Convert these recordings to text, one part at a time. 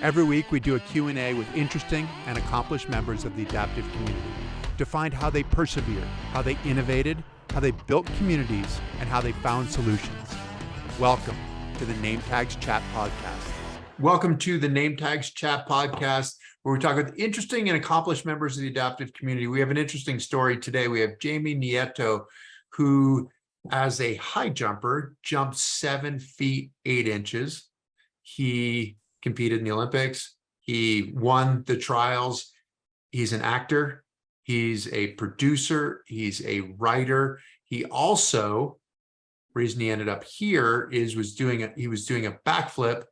Every week we do a Q&A with interesting and accomplished members of the adaptive community to find how they persevered, how they innovated, how they built communities, and how they found solutions. Welcome to the Nametags Chat Podcast. Welcome to the Nametags Chat Podcast, where we talk with interesting and accomplished members of the adaptive community. We have an interesting story today. We have Jamie Nieto, who, as a high jumper, jumped 7 feet 8 inches. He competed in the Olympics. He won the trials. He's an actor. He's a producer. He's a writer. He also, reason he ended up here is he was doing a backflip,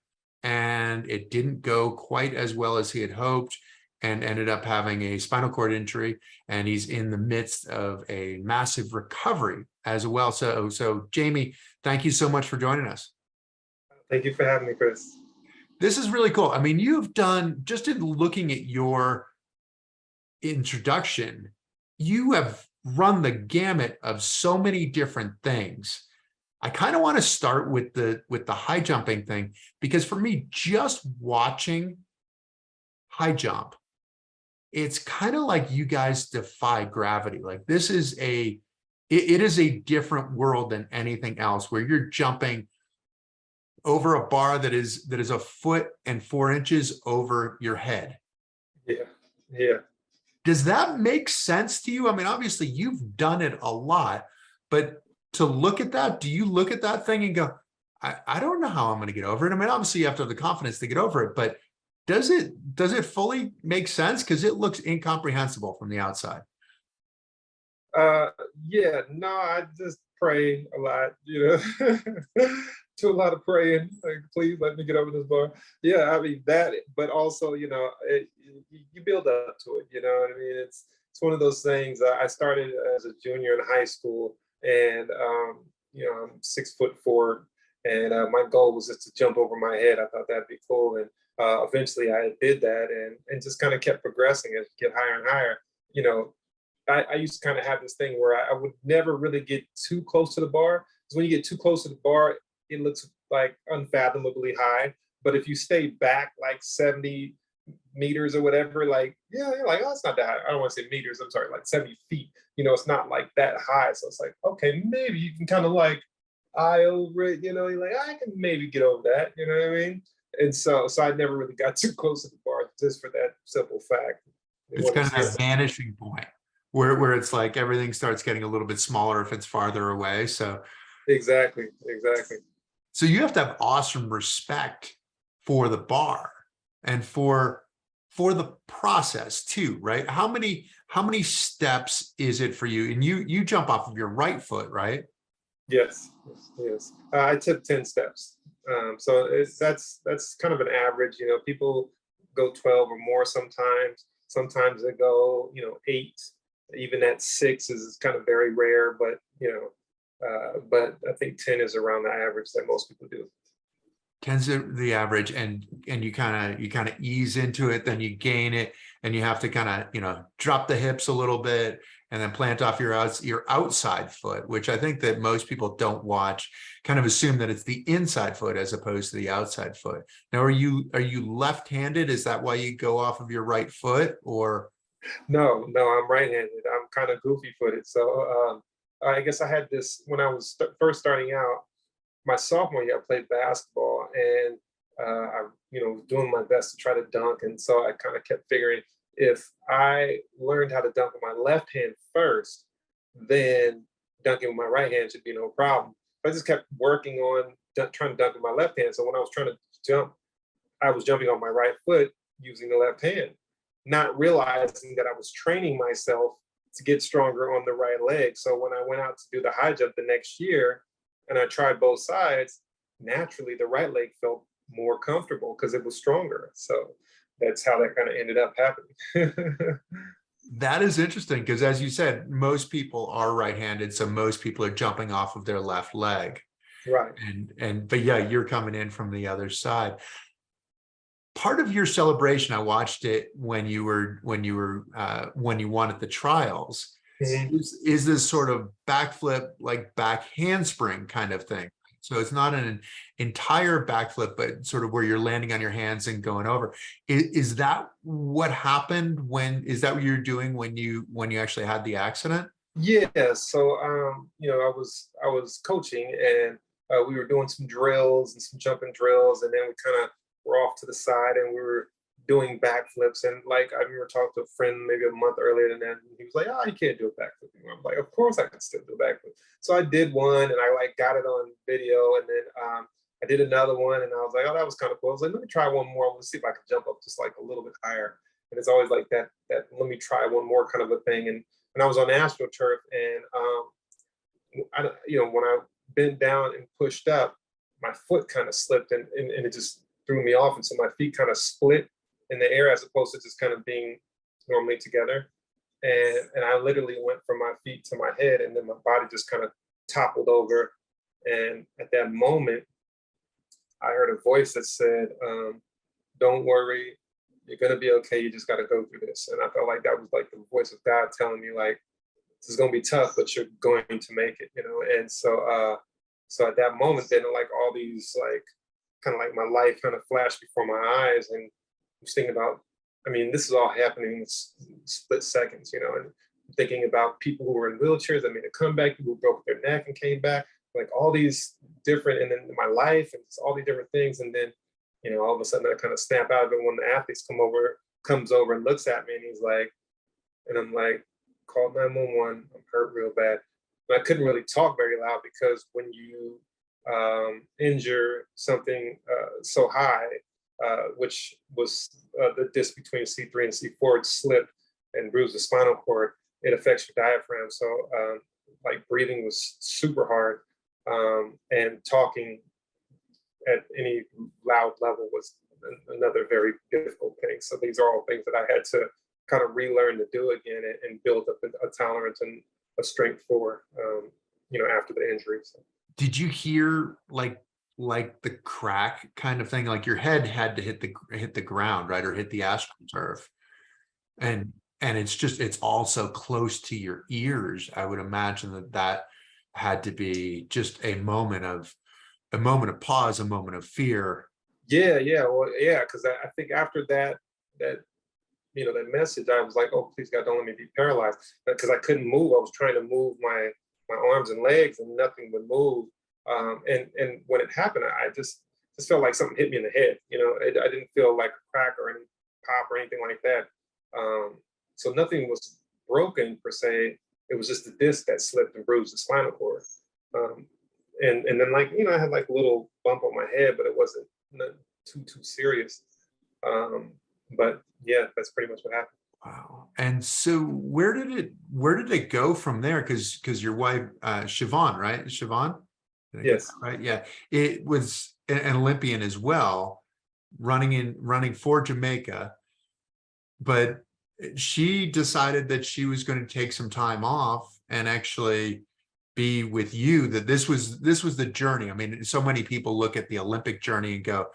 and it didn't go quite as well as he had hoped, and ended up having a spinal cord injury. And he's in the midst of a massive recovery as well. So Jamie, thank you so much for joining us. Thank you for having me, Chris. This is really cool. I mean, you've done, just in looking at your introduction, you have run the gamut of so many different things. I kind of want to start with the high jumping thing, because for me, just watching high jump, it's kind of like you guys defy gravity. Like, this is it is a different world than anything else, where you're jumping over a bar that is 1 foot and 4 inches over your head. Yeah. Does that make sense to you? I mean, obviously you've done it a lot, but to look at that, do you look at that thing and go, I don't know how I'm going to get over it? I mean, obviously you have to have the confidence to get over it, but does it fully make sense? Because it looks incomprehensible from the outside. I just pray a lot, do a lot of praying, like, please let me get over this bar. Yeah, I mean that, but also, you build up to it, you know what I mean? It's one of those things. I started as a junior in high school, and I'm 6'4", and my goal was just to jump over my head. I thought that'd be cool, and eventually I did that, and just kind of kept progressing as you get higher and higher. I used to kind of have this thing where I would never really get too close to the bar, because when you get too close to the bar, it looks like unfathomably high. But if you stay back like 70 meters or whatever, you're like, oh, it's not that high. I don't want to say meters, I'm sorry, like 70 feet. It's not like that high. So it's like, okay, maybe you can kind of like eye over it, you're like, I can maybe get over that, you know what I mean? And so I never really got too close to the bar, just for that simple fact. It's kind of that vanishing point where it's like everything starts getting a little bit smaller if it's farther away. So Exactly. So you have to have awesome respect for the bar and for the process too, right? How many steps is it for you? And you jump off of your right foot, right? Yes. I took 10 steps. So that's kind of an average. People go 12 or more sometimes. Sometimes they go, 8. Even at 6 is kind of very rare, but I think 10 is around the average that most people do. 10's the average, and you kind of ease into it, then you gain it, and you have to kind of drop the hips a little bit, and then plant off your outside foot, which I think that most people don't watch, kind of assume that it's the inside foot as opposed to the outside foot. Now, are you left-handed? Is that why you go off of your right foot, or? No, I'm right-handed. I'm kind of goofy-footed. So I guess I had this when I was first starting out. My sophomore year, I played basketball, and I was doing my best to try to dunk. And so I kind of kept figuring, if I learned how to dunk with my left hand first, then dunking with my right hand should be no problem. But I just kept working on trying to dunk with my left hand. So when I was trying to jump, I was jumping on my right foot using the left hand, not realizing that I was training myself to get stronger on the right leg. So when I went out to do the high jump the next year, and I tried both sides, naturally the right leg felt more comfortable because it was stronger. So that's how that kind of ended up happening. That is interesting, because as you said, most people are right-handed, so most people are jumping off of their left leg. Right. But yeah, you're coming in from the other side. Part of your celebration, I watched it when you won at the trials. Mm-hmm. Is this sort of backflip, like back handspring kind of thing? So it's not an entire backflip, but sort of where you're landing on your hands and going over. Is that what happened is that what you're doing when you actually had the accident? Yeah, so I was coaching, and we were doing some drills and some jumping drills, and then we kind of were off to the side and we were doing backflips. And like I remember talking to a friend maybe a month earlier than that, and he was like, "Oh, you can't do a backflip anymore." I'm like, "Of course I can still do a backflip." So I did one, and I like got it on video, and then I did another one, and I was like, "Oh, that was kind of cool." I was like, "Let me try one more. Let's see if I can jump up just like a little bit higher." And it's always like that let me try one more kind of a thing. And I was on AstroTurf, and when I bent down and pushed up, my foot kind of slipped, and it just threw me off, and so my feet kind of split in the air as opposed to just kind of being normally together. And I literally went from my feet to my head, and then my body just kind of toppled over. And at that moment, I heard a voice that said, "Don't worry, you're gonna be okay. You just got to go through this." And I felt like that was like the voice of God telling me, like, this is gonna be tough, but you're going to make it, you know. And so at that moment, then like all these like kind of like my life kind of flashed before my eyes, and I was thinking about, I mean, this is all happening in split seconds, you know, and thinking about people who were in wheelchairs that made a comeback, people who broke their neck and came back, like all these different, and then my life and just all these different things. And then, all of a sudden I kind of snap out of it when the athletes comes over and looks at me, and he's like, and I'm like, "Call 911, I'm hurt real bad." But I couldn't really talk very loud because when you injure something so high, which was the disc between C3 and C4, it slipped and bruised the spinal cord. It affects your diaphragm. So like breathing was super hard, and talking at any loud level was another very difficult thing. So these are all things that I had to kind of relearn to do again, and build up a tolerance and a strength for, after the injury. So. Did you hear like the crack kind of thing? Like your head had to hit the ground, right? Or hit the AstroTurf. And it's also close to your ears. I would imagine that had to be just a moment of pause, a moment of fear. Yeah, well, yeah, because I think after that that message, I was like, "Oh, please God, don't let me be paralyzed," because I couldn't move. I was trying to move my arms and legs, and nothing would move. And when it happened, I just felt like something hit me in the head. I didn't feel like a crack or any pop or anything like that. So nothing was broken per se. It was just the disc that slipped and bruised the spinal cord. And then I had like a little bump on my head, but it wasn't too serious. But yeah, that's pretty much what happened. Wow. And so where did it go from there? Because your wife, Siobhan, right? Siobhan? Yes. Right. Yeah. It was an Olympian as well, running for Jamaica, but she decided that she was going to take some time off and actually be with you, that this was the journey. I mean, so many people look at the Olympic journey and go,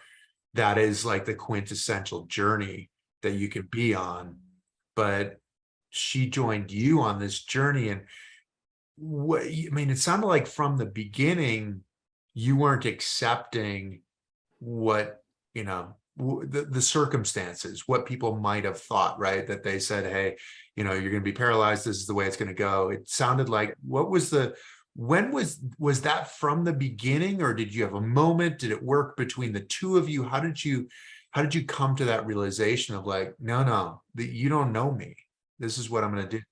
that is like the quintessential journey that you can be on. But she joined you on this journey. And it sounded like from the beginning, you weren't accepting what, the circumstances, what people might have thought, right? That they said, "Hey, you're going to be paralyzed. This is the way it's going to go." It sounded like, when was that from the beginning, or did you have a moment? Did it work between the two of you? How did you come to that realization of like, no, you don't know me. This is what I'm going to do.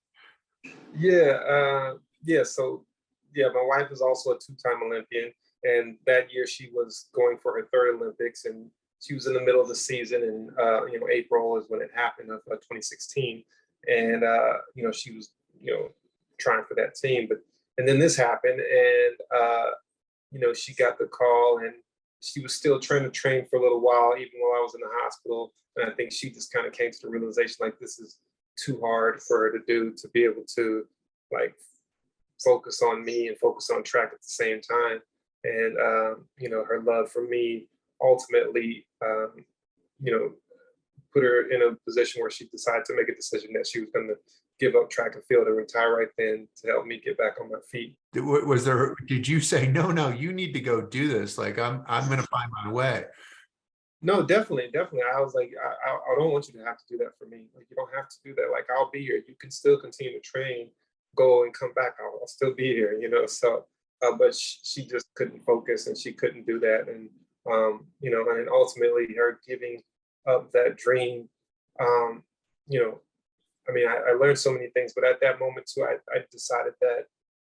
Yeah. So yeah, my wife is also a two-time Olympian, and that year she was going for her third Olympics, and she was in the middle of the season, and April is when it happened of 2016, and she was trying for that team, and then this happened, and she got the call, and she was still trying to train for a little while, even while I was in the hospital, and I think she just kind of came to the realization like this is too hard for her to do, to be able to like focus on me and focus on track at the same time. And her love for me ultimately put her in a position where she decided to make a decision that she was going to give up track and field and retire right then to help me get back on my feet. Was there, did you say, no, you need to go do this? Like, I'm going to find my way. No, definitely. I was like, I don't want you to have to do that for me. Like, you don't have to do that. Like, I'll be here. You can still continue to train, go and come back. I'll still be here, So, but she just couldn't focus and she couldn't do that. And, and ultimately her giving up that dream, you know, I learned so many things, but at that moment too, I decided that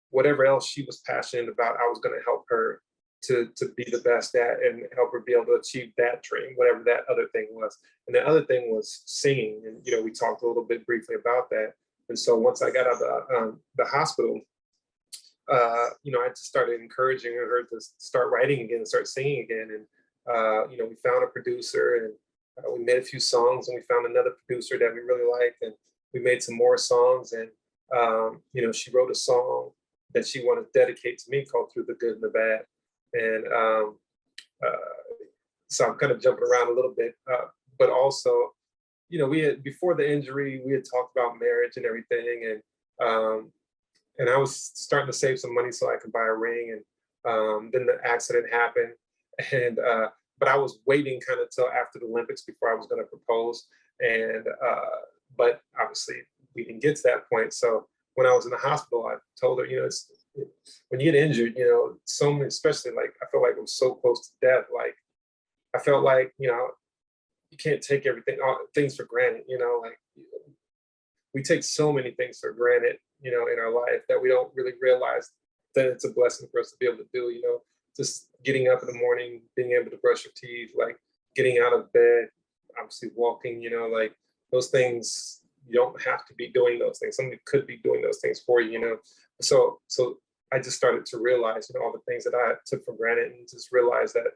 whatever else she was passionate about, I was going to help her to be the best at and help her be able to achieve that dream, whatever that other thing was. And the other thing was singing. And, we talked a little bit briefly about that. And so once I got out of the hospital, I just started encouraging her to start writing again and start singing again. And, we found a producer and we made a few songs, and we found another producer that we really liked. And we made some more songs. And, she wrote a song that she wanted to dedicate to me called Through the Good and the Bad. And so I'm kind of jumping around a little bit, but also, we had, before the injury, we had talked about marriage and everything. And I was starting to save some money so I could buy a ring. And then the accident happened. And, but I was waiting kind of till after the Olympics before I was going to propose. And, but obviously we didn't get to that point. So when I was in the hospital, I told her, when you get injured, so many, especially like, I felt like it was so close to death. Like, I felt like, you can't take things for granted, like we take so many things for granted, in our life that we don't really realize that it's a blessing for us to be able to do, just getting up in the morning, being able to brush your teeth, like getting out of bed, obviously walking, like those things, you don't have to be doing those things. Somebody could be doing those things for you, So I just started to realize, all the things that I took for granted, and just realized that,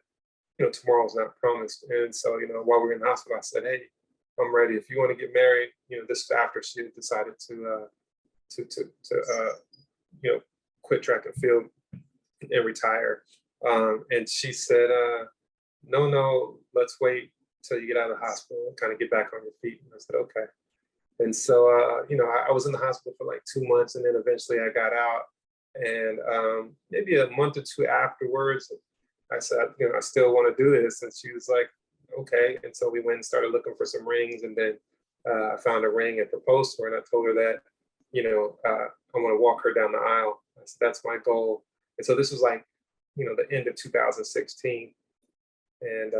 tomorrow's not promised. And so, while we were in the hospital, I said, hey, I'm ready. If you want to get married, this is after she had decided to quit track and field and retire. And she said, no, let's wait till you get out of the hospital and kind of get back on your feet. And I said, okay. And so, I was in the hospital for like 2 months, and then eventually I got out. And maybe a month or two afterwards, I said, I still want to do this. And she was like, okay. And so we went and started looking for some rings. And then I found a ring and proposed to her. And I told her that, I want to walk her down the aisle. I said, that's my goal. And so this was like, the end of 2016. And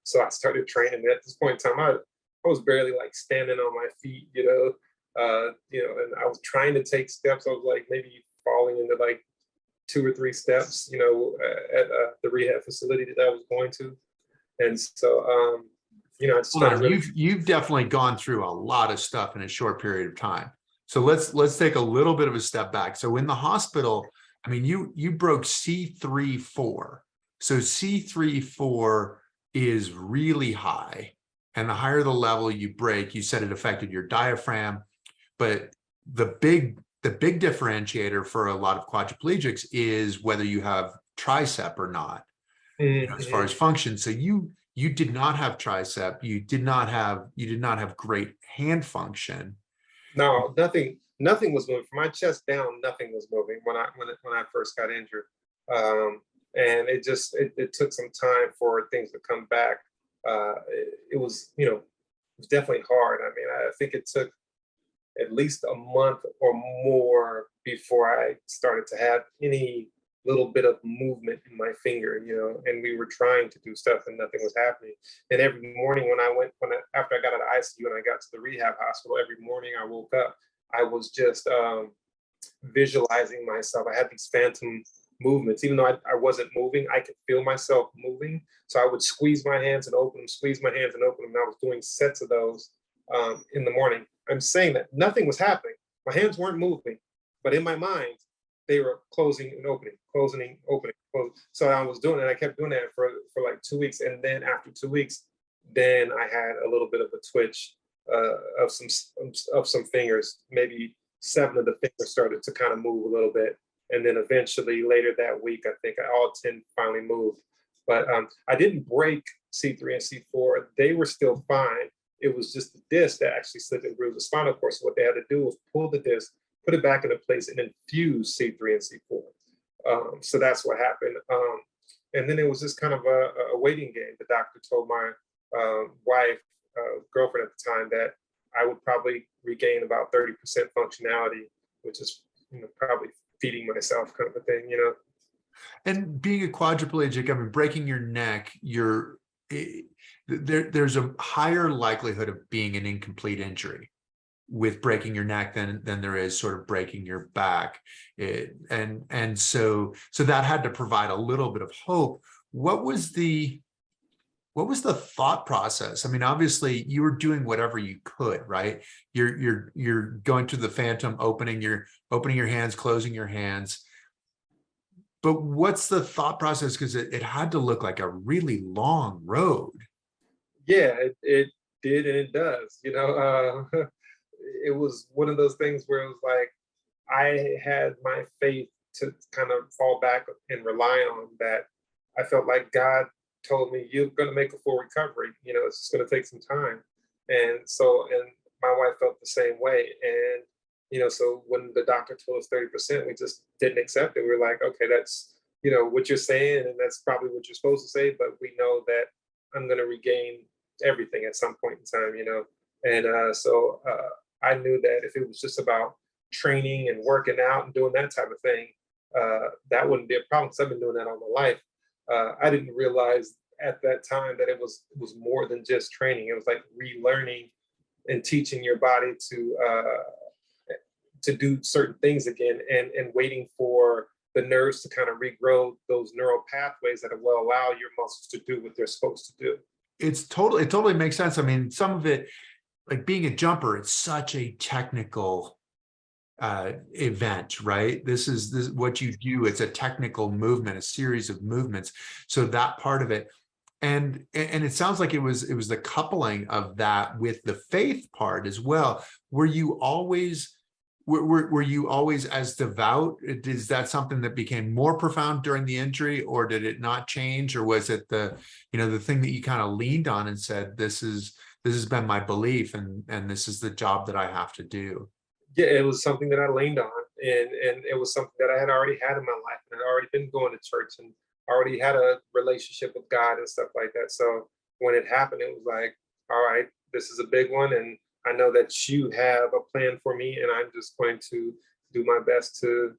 so I started training. At this point in time, I was barely like standing on my feet, and I was trying to take steps. I was like maybe falling into like 2 or 3 steps, at the rehab facility that I was going to. And so, I just you've definitely gone through a lot of stuff in a short period of time. So let's take a little bit of a step back. So in the hospital, you broke C3-4. So C3-4 is really high. And the higher the level you break, you said it affected your diaphragm. But the big differentiator for a lot of quadriplegics is whether you have tricep or not, as far as function. So you did not have tricep. You did not have great hand function. No, nothing was moving. From my chest down, nothing was moving when I first got injured. And it took some time for things to come back. It was definitely hard. I think it took at least a month or more before I started to have any little bit of movement in my finger, and we were trying to do stuff and nothing was happening. And every morning after I got out of ICU and I got to the rehab hospital, every morning I woke up, I was just visualizing myself. I had these phantom movements. Even though I wasn't moving, I could feel myself moving. So I would squeeze my hands and open them, squeeze my hands and open them. And I was doing sets of those in the morning. I'm saying that nothing was happening. My hands weren't moving, but in my mind, they were closing and opening, closing and opening. So I was doing it. I kept doing that for like 2 weeks. And then after 2 weeks, then I had a little bit of a twitch of some fingers. Maybe 7 of the fingers started to kind of move a little bit. And then eventually later that week, I think all 10 finally moved. But I didn't break C3 and C4. They were still fine. it was just the disc that actually slipped and bruised the spinal cord. So what they had to do was pull the disc, put it back into place, and then fuse C3 and C4. So that's what happened. And then it was just kind of a waiting game. The doctor told my wife, girlfriend at the time, that I would probably regain about 30% functionality, which is, probably feeding myself kind of a thing, And being a quadriplegic, I mean, breaking your neck, there's a higher likelihood of being an incomplete injury with breaking your neck than there is sort of breaking your back. And so that had to provide a little bit of hope. What was the thought process? I mean, obviously you were doing whatever you could, right? You're going to the phantom, opening your hands, closing your hands. But what's the thought process? Because it had to look like a really long road. Yeah, it did, and it does. It was one of those things where it was like I had my faith to kind of fall back and rely on, that I felt like God told me, you're going to make a full recovery. It's just going to take some time. And my wife felt the same way. And, so when the doctor told us 30%, we just didn't accept it. We were like, okay, that's, what you're saying, and that's probably what you're supposed to say, but we know that I'm going to regain everything at some point in time, And so I knew that if it was just about training and working out and doing that type of thing, that wouldn't be a problem, because I've been doing that all my life. I didn't realize at that time that it was more than just training. It was like relearning and teaching your body to do certain things again, and waiting for the nerves to kind of regrow those neural pathways that will allow your muscles to do what they're supposed to do. It totally makes sense. I mean, some of it, like being a jumper, it's such a technical event, right? This is what you do. It's a technical movement, a series of movements. So that part of it, and it sounds like it was the coupling of that with the faith part as well. Were you always as devout? Is that something that became more profound during the injury, or did it not change? Or was it the thing that you kind of leaned on and said, this has been my belief, and this is the job that I have to do? Yeah, it was something that I leaned on, and it was something that I had already had in my life, and I'd already been going to church and already had a relationship with God and stuff like that. So when it happened, it was like, all right, this is a big one, and I know that you have a plan for me, and I'm just going to do my best to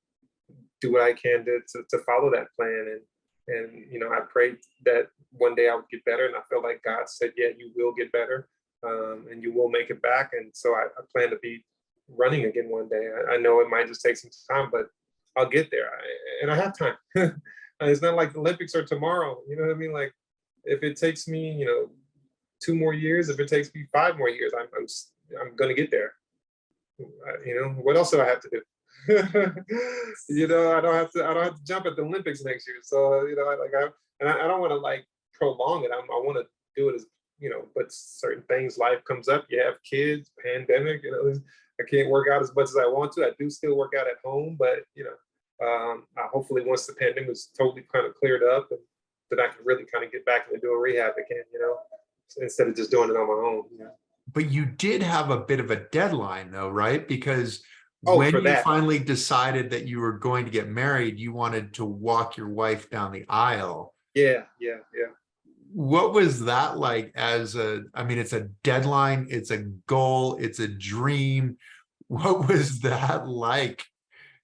do what I can to follow that plan. And I prayed that one day I would get better, and I felt like God said, yeah, you will get better, and you will make it back. And so I plan to be running again one day. I know it might just take some time, but I'll get there, and I have time. It's not like the Olympics are tomorrow. You know what I mean? Like, if it takes me, 2 more years, if it takes me 5 more years, I'm gonna get there. What else do I have to do? I don't have to jump at the Olympics next year. So I don't want to like prolong it. I want to do it as but certain things, life comes up. You have kids, pandemic. I can't work out as much as I want to. I do still work out at home, but hopefully once the pandemic is totally kind of cleared up, and then I can really kind of get back into doing rehab again. Instead of just doing it on my own. But you did have a bit of a deadline, though, right? Because when you finally decided that you were going to get married, you wanted to walk your wife down the aisle. Yeah. What was that like? It's a deadline, it's a goal, it's a dream. What was that like,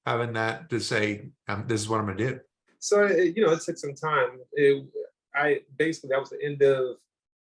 having that to say, this is what I'm gonna do? So, it took some time. That was the end of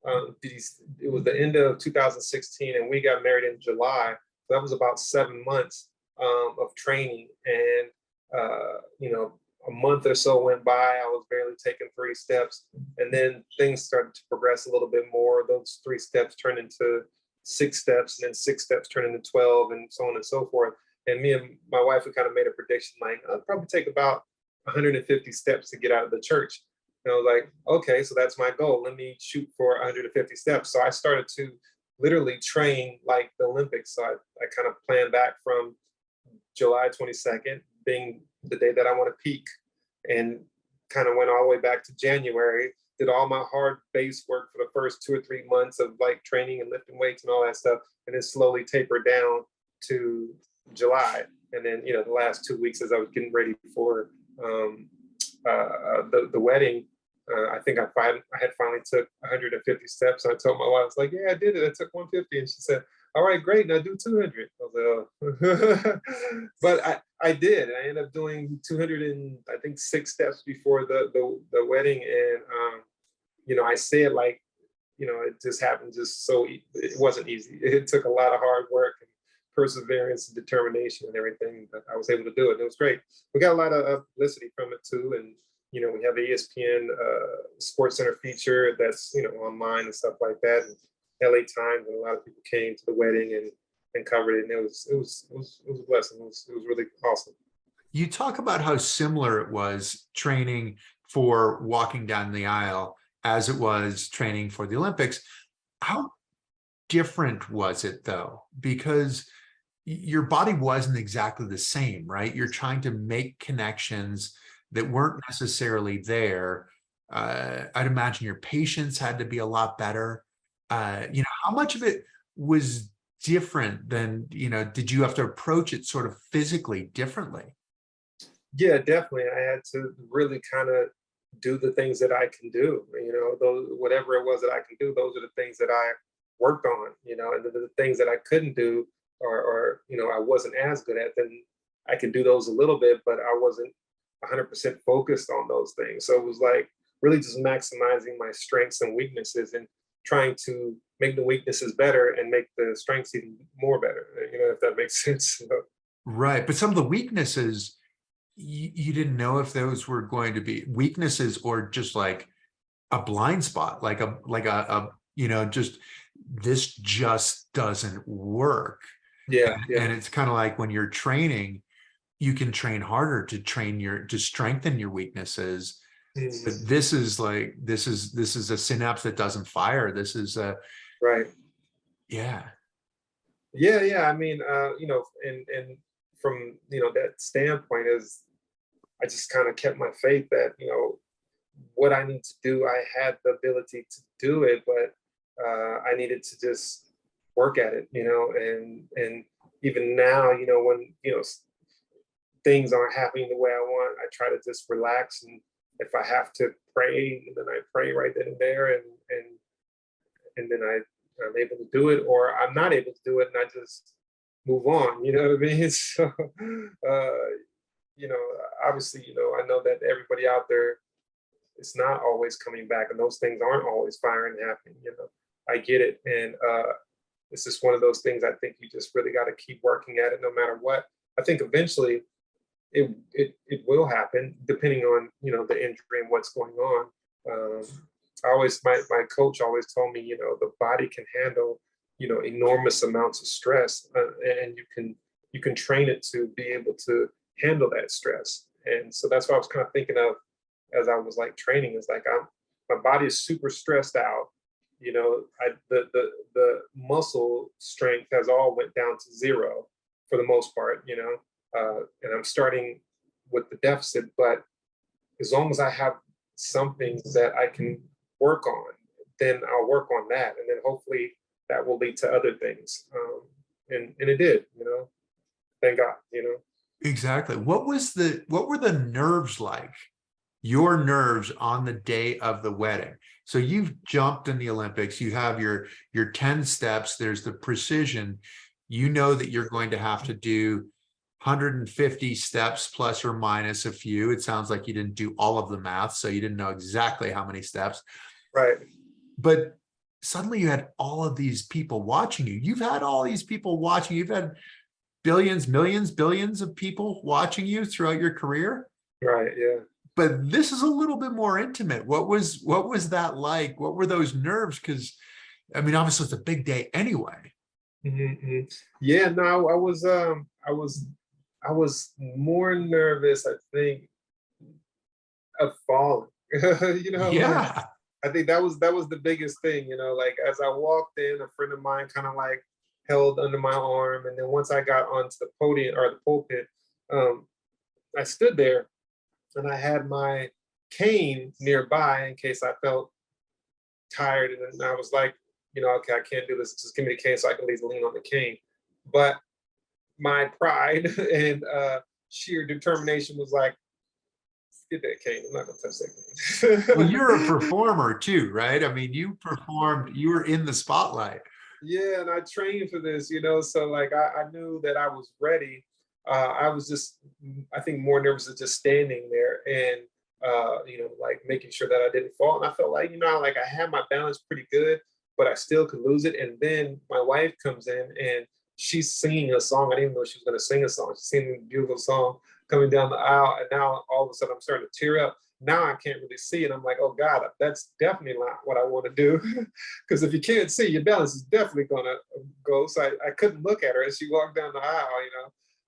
it was the end of 2016, and we got married in July. So that was about 7 months of training, and a month or so went by. I was barely taking 3 steps, and then things started to progress a little bit more. Those 3 steps turned into 6 steps, and then 6 steps turned into 12, and so on and so forth. And me and my wife, we kind of made a prediction, like, I'll probably take about 150 steps to get out of the church. And I was like, okay, so that's my goal. Let me shoot for 150 steps. So I started to literally train like the Olympics. So I kind of planned back from July 22nd being the day that I want to peak, and kind of went all the way back to January. did all my hard base work for the first 2 or 3 months of like training and lifting weights and all that stuff, and then slowly tapered down to July. And then, the last 2 weeks as I was getting ready for the wedding, I think I had finally took 150 steps. And I told my wife, I was like, yeah, I did it. I took 150. And she said, all right, great. Now do 200. I was like, oh. But I did. I ended up doing 200 and I think 6 steps before the wedding. And, I said like, it just happened just so, it wasn't easy. It took a lot of hard work and perseverance and determination and everything, but I was able to do it. And it was great. We got a lot of publicity from it too. And, we have the ESPN Sports Center feature that's, online and stuff like that. And LA Times, and a lot of people came to the wedding and covered it. And it was a blessing. It was really awesome. You talk about how similar it was training for walking down the aisle as it was training for the Olympics. How different was it though? Because your body wasn't exactly the same, right? You're trying to make connections that weren't necessarily there. I'd imagine your patience had to be a lot better. How much of it was different than, did you have to approach it sort of physically differently? Yeah, definitely. I had to really kind of do the things that I can do, those, whatever it was that I can do, those are the things that I worked on, and the things that I couldn't do or I wasn't as good at, then I could do those a little bit, but I wasn't 100% focused on those things. So it was like really just maximizing my strengths and weaknesses and trying to make the weaknesses better and make the strengths even more better, if that makes sense. Right. But some of the weaknesses, you didn't know if those were going to be weaknesses or just like a blind spot, like a just this just doesn't work. Yeah. And it's kind of like when you're training, you can train harder to strengthen your weaknesses. But this is a synapse that doesn't fire. This is right. Yeah. I mean, and from that standpoint is I just kind of kept my faith that what I need to do, I had the ability to do it, but I needed to just work at it, and even now, when things aren't happening the way I want, I try to just relax, and if I have to pray, then I pray right then and there, and then I'm able to do it, or I'm not able to do it, and I just move on. You know what I mean? So, obviously, I know that everybody out there, it's not always coming back, and those things aren't always firing and happening. I get it, and it's just one of those things. I think you just really got to keep working at it, no matter what. I think eventually it will happen, depending on the injury and what's going on. My coach always told me, the body can handle enormous amounts of stress, and you can train it to be able to handle that stress. And so that's what I was kind of thinking of as I was like training. Is like my body is super stressed out. The muscle strength has all went down to zero for the most part. And I'm starting with the deficit, but as long as I have something that I can work on, then I'll work on that, and then hopefully that will lead to other things. And it did, thank God, Exactly. What were the nerves like? Your nerves on the day of the wedding. So you've jumped in the Olympics, you have your 10 steps, there's the precision, that you're going to have to do 150 steps plus or minus a few. It sounds like you didn't do all of the math, so you didn't know exactly how many steps. Right. But suddenly you had all of these people watching you. You've had all these people watching. You've had billions, millions, billions of people watching you throughout your career. Right. Yeah. But this is a little bit more intimate. What was that like? What were those nerves? Because I mean, obviously it's a big day anyway. Mm-hmm. Yeah. No, I was more nervous, I think, of falling. Yeah. Like, I think that was the biggest thing. Like as I walked in, a friend of mine kind of like held under my arm, and then once I got onto the podium or the pulpit, I stood there, and I had my cane nearby in case I felt tired. And then I was like, okay, I can't do this. Just give me the cane so I can at least lean on the cane. But my pride and sheer determination was like, get that cane. I'm not gonna touch that Well, cane. you're a performer too, right? I mean, you performed, you were in the spotlight. Yeah, and I trained for this, so like I knew that I was ready. I was just, I think, more nervous of just standing there and, like making sure that I didn't fall. And I felt like, like I had my balance pretty good, but I still could lose it. And then my wife comes in and she's singing a song. I didn't even know she was going to sing a song. She's singing a beautiful song coming down the aisle. And now all of a sudden I'm starting to tear up. Now I can't really see it. I'm like, oh God, that's definitely not what I want to do. Because if you can't see, your balance is definitely gonna go. So I couldn't look at her as she walked down the aisle,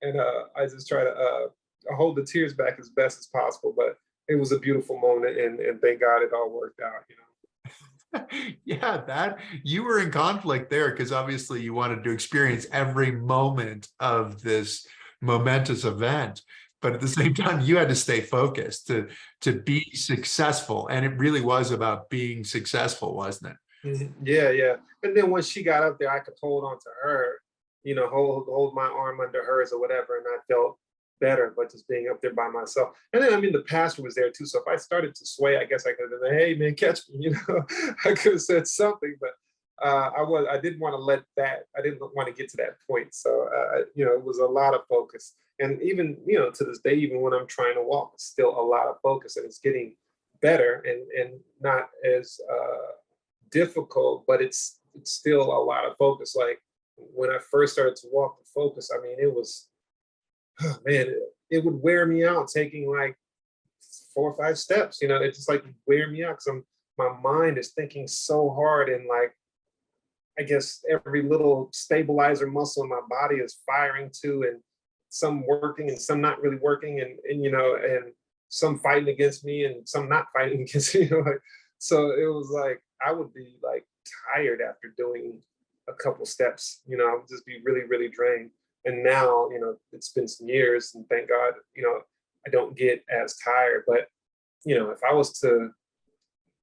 and I just try to hold the tears back as best as possible. But it was a beautiful moment, and thank God it all worked out. Yeah, that you were in conflict there because obviously you wanted to experience every moment of this momentous event, but at the same time you had to stay focused to be successful, and it really was about being successful, wasn't it? Yeah, yeah. And then when she got up there, I could hold on to her, hold my arm under hers or whatever, and I felt better, but just being up there by myself. And then, I mean, the pastor was there too. So if I started to sway, I guess I could have been like, hey man, catch me, I could have said something, but I didn't want to I didn't want to get to that point. So, it was a lot of focus. And even, to this day, even when I'm trying to walk, it's still a lot of focus, and it's getting better and not as difficult, but it's still a lot of focus. Like when I first started to walk, the focus, I mean, it was, oh man, it would wear me out taking like 4 or 5 steps. It just like wear me out because my mind is thinking so hard, and like I guess every little stabilizer muscle in my body is firing too, and some working and some not really working, and some fighting against me and some not fighting against me. Like, so it was like I would be like tired after doing a couple steps. I would just be really, really drained. And now, it's been some years, and thank God, I don't get as tired. But if I was to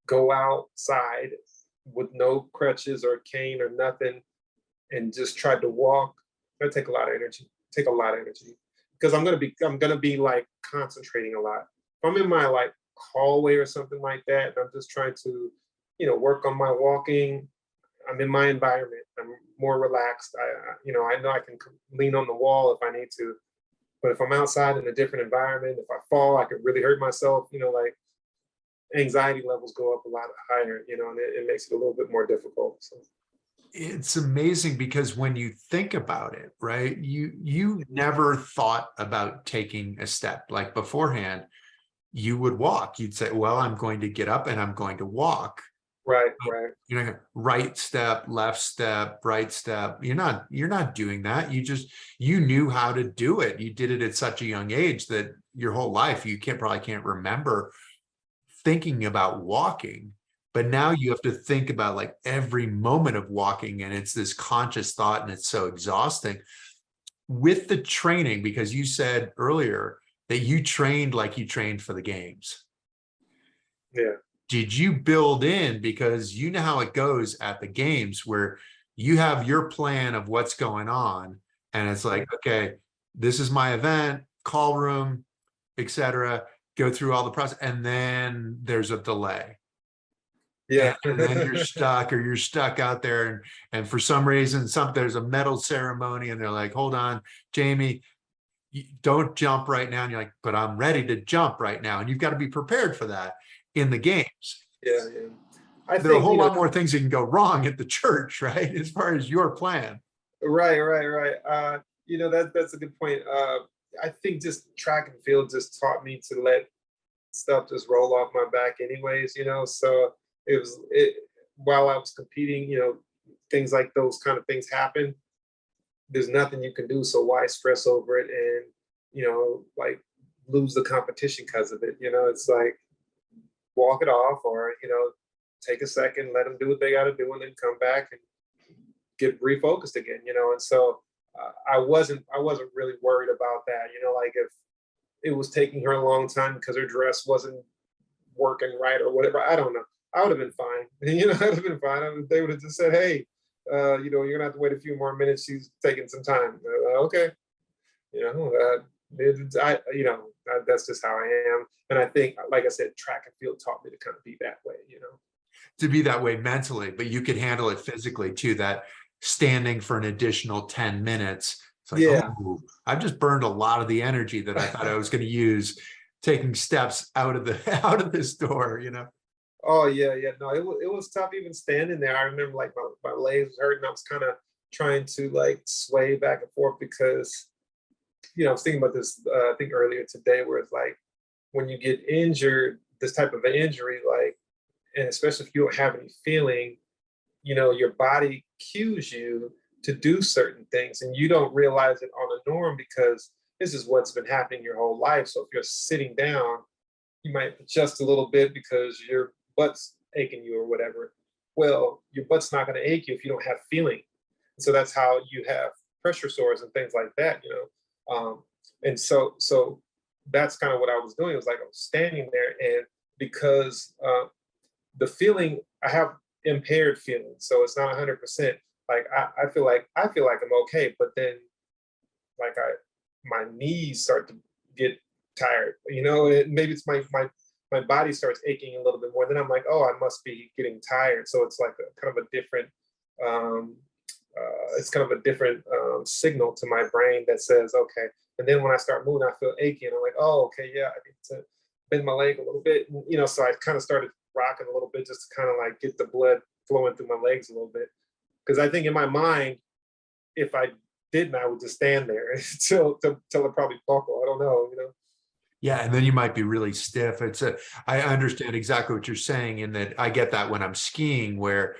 go outside with no crutches or cane or nothing and just try to walk, that'd take a lot of energy. Because I'm gonna be like concentrating a lot. If I'm in my like hallway or something like that, and I'm just trying to, work on my walking, I'm in my environment. I'm more relaxed. I know I can lean on the wall if I need to. But if I'm outside in a different environment, if I fall, I could really hurt myself. Like anxiety levels go up a lot higher. And it makes it a little bit more difficult. So. It's amazing because when you think about it, right, you never thought about taking a step. Like beforehand, you would walk. You'd say, well, I'm going to get up and I'm going to walk. Right. Right step, left step, right step. You're not doing that. You knew how to do it. You did it at such a young age that your whole life you probably can't remember thinking about walking. But now you have to think about like every moment of walking, and it's this conscious thought, and it's so exhausting. With the training, because you said earlier that you trained like you trained for the games. Yeah. Did you build in, because you know how it goes at the games where you have your plan of what's going on, and it's like, okay, this is my event, call room, etc. Go through all the process, and then there's a delay. Yeah. And then you're stuck out there, and for some reason there's a medal ceremony, and they're like, hold on, Jamie, don't jump right now. And you're like, but I'm ready to jump right now. And you've got to be prepared for that in the games. Yeah. There are a whole lot more things that can go wrong at the church, right? As far as your plan. Right. That's a good point. I think just track and field just taught me to let stuff just roll off my back anyways, so while I was competing, things like those kind of things happen. There's nothing you can do. So why stress over it and, like lose the competition because of it? It's like walk it off, or, take a second, let them do what they got to do, and then come back and get refocused again, and so I wasn't really worried about that, like if it was taking her a long time because her dress wasn't working right or whatever. I don't know. I would have been fine. You know, I'd have been fine. They would have just said, hey, you know, you're gonna have to wait a few more minutes. She's taking some time. Okay. You know, that's just how I am. And I think, like I said, track and field taught me to kind of be that way, you know. To be that way mentally, but you could handle it physically too, that standing for an additional 10 minutes. It's like, Yeah. oh, I've just burned a lot of the energy that I thought I was going to use taking steps out of the out of this door, you know. Oh yeah, yeah. No, it was tough even standing there. I remember like my legs was hurting. I was kind of trying to like sway back and forth because, you know, I was thinking about this I think earlier today, where it's like when you get injured, this type of an injury, like, and especially if you don't have any feeling, you know, your body cues you to do certain things and you don't realize it on a norm because this is what's been happening your whole life. So if you're sitting down, you might adjust a little bit because your butt's aching you or whatever. Well, your butt's not going to ache you if you don't have feeling. So that's how you have pressure sores and things like that, you know. And so that's kind of what I was doing. It was like I was standing there, and because the feeling, I have impaired feeling, so it's not 100%. Like I feel like I'm okay, but then like my knees start to get tired. You know, maybe it's my body starts aching a little bit more. Then I'm like, oh, I must be getting tired. So it's like a kind of a different signal to my brain that says, okay. And then when I start moving, I feel achy, and I'm like, oh, okay, yeah, I need to bend my leg a little bit. And, you know, so I kind of started rocking a little bit just to kind of like get the blood flowing through my legs a little bit. Because I think in my mind, if I didn't, I would just stand there until it probably buckle. I don't know, you know. Yeah, and then you might be really stiff. I understand exactly what you're saying, in that I get that when I'm skiing, where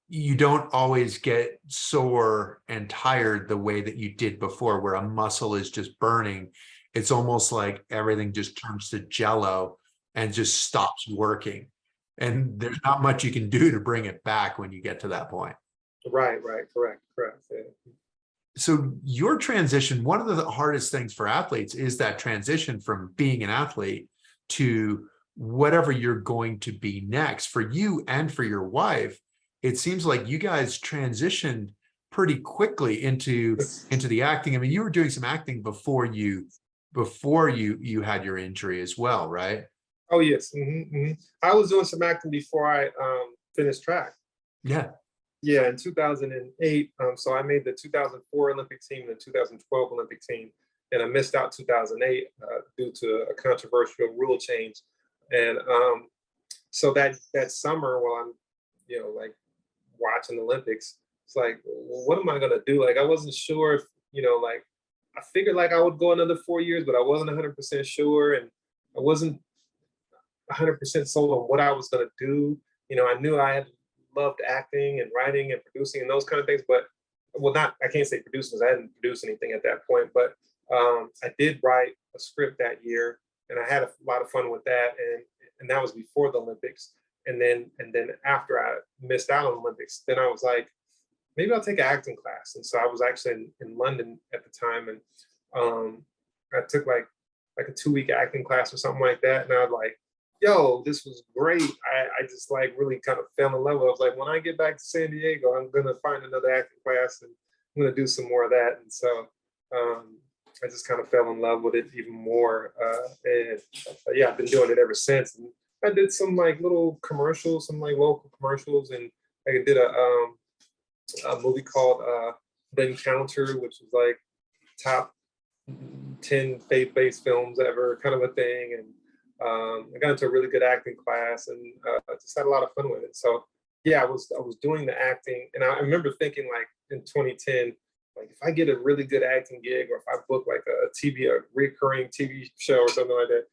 you don't always get sore and tired the way that you did before, where a muscle is just burning. It's almost like everything just turns to jello and just stops working. And there's not much you can do to bring it back when you get to that point. Right, correct. Yeah. So your transition, one of the hardest things for athletes is that transition from being an athlete to whatever you're going to be next. For you and for your wife, it seems like you guys transitioned pretty quickly into the acting. I mean, you were doing some acting before you had your injury as well, right? Oh yes. I was doing some acting before I finished track. Yeah. Yeah, in 2008. So I made the 2004 Olympic team and the 2012 Olympic team, and I missed out 2008 due to a controversial rule change. And so that summer, while I'm, you know, like watching the Olympics, it's like, well, what am I gonna do? Like I wasn't sure if, you know, like I figured like I would go another 4 years, but I wasn't 100% sure, and I wasn't 100% sold on what I was gonna do. You know, I knew I had loved acting and writing and producing and those kind of things, but well, not, I can't say producing because I hadn't produced anything at that point, but I did write a script that year, and I had a lot of fun with that, and that was before the Olympics. And then after I missed out on the Olympics, then I was like, maybe I'll take an acting class. And so I was actually in London at the time, and I took like a 2-week acting class or something like that, and I was like, yo, this was great. I just like really kind of fell in love with it. I was like, when I get back to San Diego, I'm gonna find another acting class and I'm gonna do some more of that. And so I just kind of fell in love with it even more. And yeah, I've been doing it ever since. And I did some like little commercials, some like local commercials, and I did a movie called The Encounter, which was like top 10 faith-based films ever, kind of a thing. And I got into a really good acting class, and just had a lot of fun with it. So yeah, I was doing the acting, and I remember thinking like in 2010, like if I get a really good acting gig, or if I book like a recurring TV show or something like that,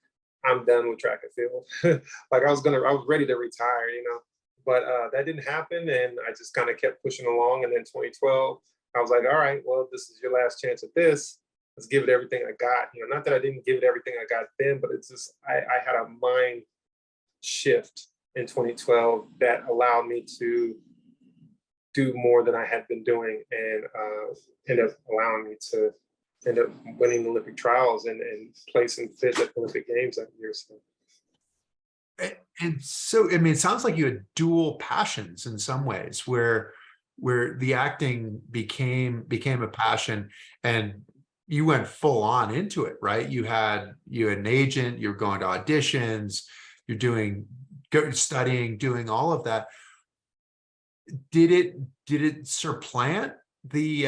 I'm done with track and field. Like I was ready to retire, you know, but that didn't happen, and I just kind of kept pushing along. And then 2012, I was like, all right, well, this is your last chance at this. Let's give it everything I got. You know, not that I didn't give it everything I got then, but it's just I had a mind shift in 2012 that allowed me to do more than I had been doing, and ended up allowing me to end up winning the Olympic trials and placing fifth at the Olympic Games that year. So. And so, I mean, it sounds like you had dual passions in some ways, where the acting became a passion, and you went full on into it, right? You had an agent, you're going to auditions, you're studying, doing all of that. Did it supplant the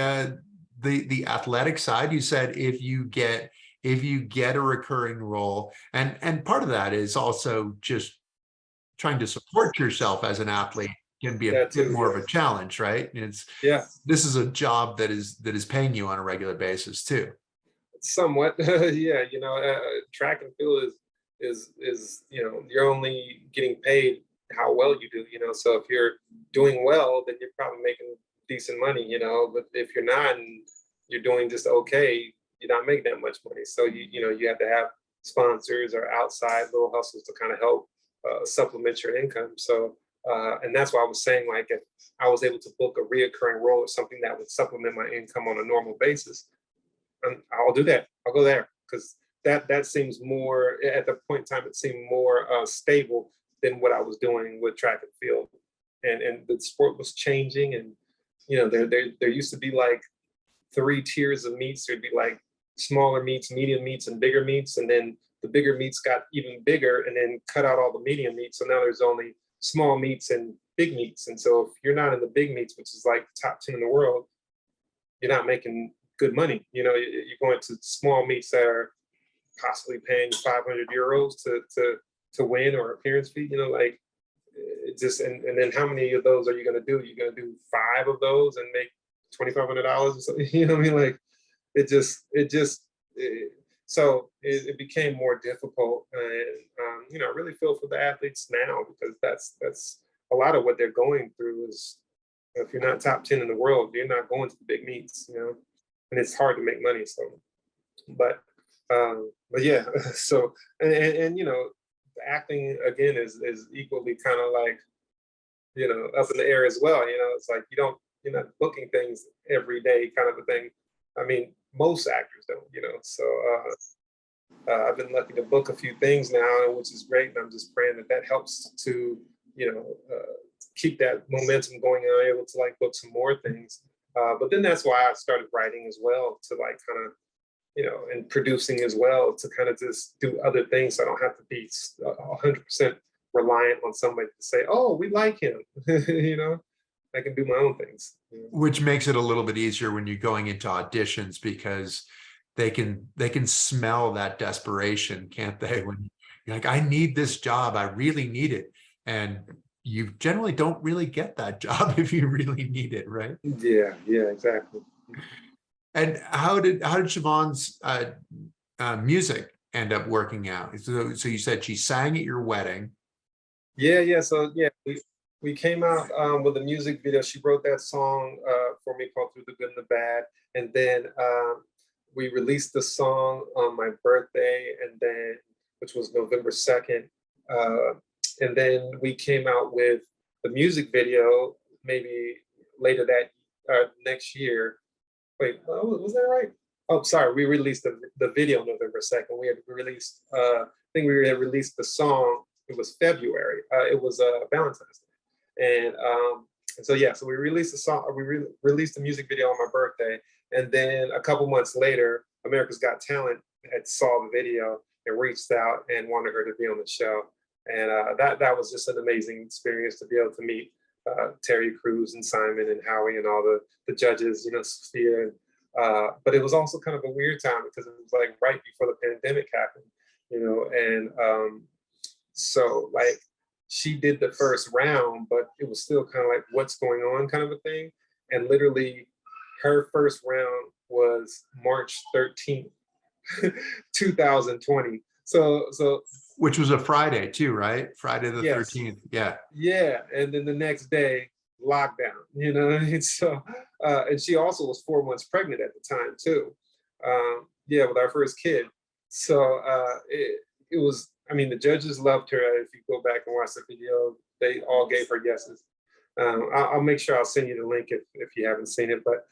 athletic side? You said if you get a recurring role, and part of that is also just trying to support yourself as an athlete can be a That bit too. more Yeah. of a challenge, right? Yeah. This is a job that is paying you on a regular basis too. Somewhat. Yeah. Track and field is you're only getting paid how well you do. So if you're doing well, then you're probably making decent money. But if you're not and you're doing just okay, you're not making that much money. So you have to have sponsors or outside little hustles to kind of help supplement your income. So and that's why I was saying, like, if I was able to book a reoccurring role or something that would supplement my income on a normal basis, I'll do that. I'll go there because that seems more, at the point in time, it seemed more stable than what I was doing with track and field, and the sport was changing, and there used to be like 3 tiers of meets. There'd be like smaller meets, medium meets, and bigger meets, and then the bigger meets got even bigger, and then cut out all the medium meets. So now there's only small meets and big meets, and so if you're not in the big meets, which is like the top 10 in the world, you're not making good money. You're going to small meets that are possibly paying 500 euros to win, or appearance fee. Like, it just, and then how many of those are you going to do? You're going to do 5 of those and make $2,500 or something. You know what I mean? Like, so it became more difficult, and I really feel for the athletes now, because that's a lot of what they're going through. Is if you're not top 10 in the world, you're not going to the big meets, and it's hard to make money. So, but yeah, so, and acting again is equally kind of like, up in the air as well. It's like you're not booking things every day, kind of a thing. I mean, most actors don't, so I've been lucky to book a few things now, which is great, and I'm just praying that helps to keep that momentum going, and I'm able to like book some more things. But then that's why I started writing as well, to like kind of, and producing as well, to kind of just do other things, so I don't have to be 100% reliant on somebody to say, oh, we like him. I can do my own things. Which makes it a little bit easier when you're going into auditions, because they can smell that desperation, can't they? When you're like, I need this job, I really need it. And you generally don't really get that job if you really need it, right? Yeah, exactly. And how did Siobhan's music end up working out? So you said she sang at your wedding. Yeah. So yeah, we came out with a music video. She wrote that song for me, called "Through the Good and the Bad," and then we released the song on my birthday, and then, which was November 2nd, and then we came out with the music video maybe later that next year. Wait, was that right? Oh, sorry. We released the video November 2nd. We had released, I think we had released the song. It was February. It was Valentine's Day. And so, yeah, so we released the song, released the music video on my birthday. And then a couple months later, America's Got Talent had saw the video and reached out and wanted her to be on the show. And that was just an amazing experience, to be able to meet Terry Crews and Simon and Howie and all the judges, Sophia. But it was also kind of a weird time, because it was like right before the pandemic happened, and so like she did the first round, but it was still kind of like, what's going on, kind of a thing. And literally her first round was March 13th, 2020. So Which was a Friday too, right? Friday the yes. 13th. Yeah. Yeah. And then the next day, lockdown, and so and she also was 4 months pregnant at the time too. With our first kid. So it was, I mean, the judges loved her. If you go back and watch the video, they all gave her yeses. I'll make sure I'll send you the link if you haven't seen it, but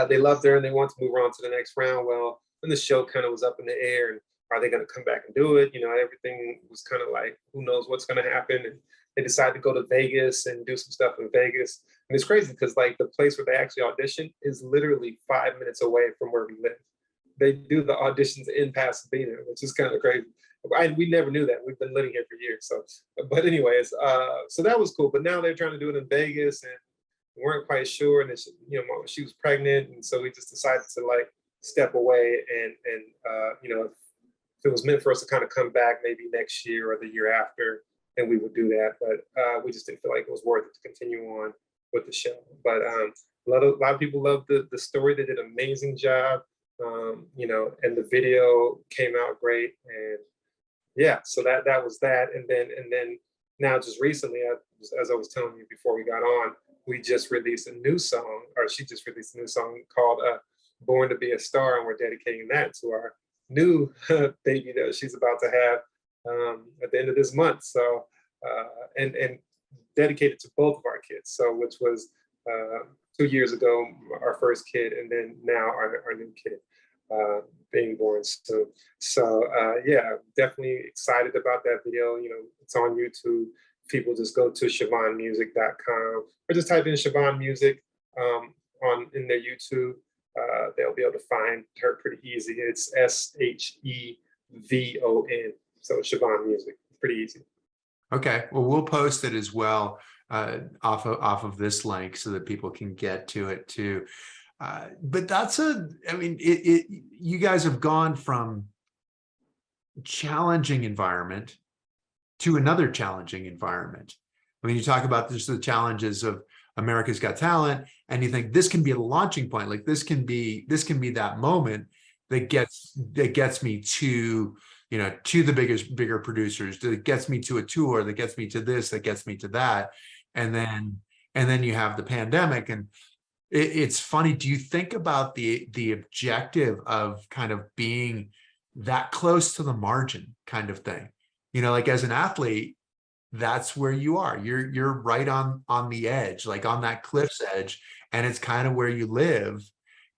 they loved her and they wanted to move on to the next round. Well, then the show kind of was up in the air, and are they going to come back and do it? Everything was kind of like, who knows what's going to happen. And they decided to go to Vegas and do some stuff in Vegas. And it's crazy because like the place where they actually auditioned is literally 5 minutes away from where we live. They do the auditions in Pasadena, which is kind of crazy. We never knew that. We've been living here for years. But anyways, so that was cool. But now they're trying to do it in Vegas, and we weren't quite sure. And she was pregnant, and so we just decided to like step away. And if it was meant for us to kind of come back maybe next year or the year after, then we would do that. But we just didn't feel like it was worth it to continue on with the show. But a lot of people loved the story. They did an amazing job. And the video came out great, and yeah, so that was that. And then now just recently, as I was telling you before we got on, we just released a new song, or she just released a new song called Born to Be a Star, and we're dedicating that to our new baby that she's about to have at the end of this month. So and dedicated to both of our kids, so which was 2 years ago, our first kid, and then now our new kid being born soon. So yeah, definitely excited about that video. It's on YouTube. People just go to ShavonMusic.com or just type in Shavon Music in their YouTube. They'll be able to find her pretty easy. It's SHEVON. So Shavon Music, pretty easy. Okay, well, we'll post it as well off of this link so that people can get to it too. But you guys have gone from challenging environment to another challenging environment. I mean, you talk about just the challenges of America's Got Talent, and you think this can be a launching point. Like this can be that moment that gets me to the bigger producers, that gets me to a tour, that gets me to this, that gets me to that. And then you have the pandemic. And it's funny, do you think about the objective of kind of being that close to the margin kind of thing? Like as an athlete, that's where you are. You're right on the edge, like on that cliff's edge, and it's kind of where you live,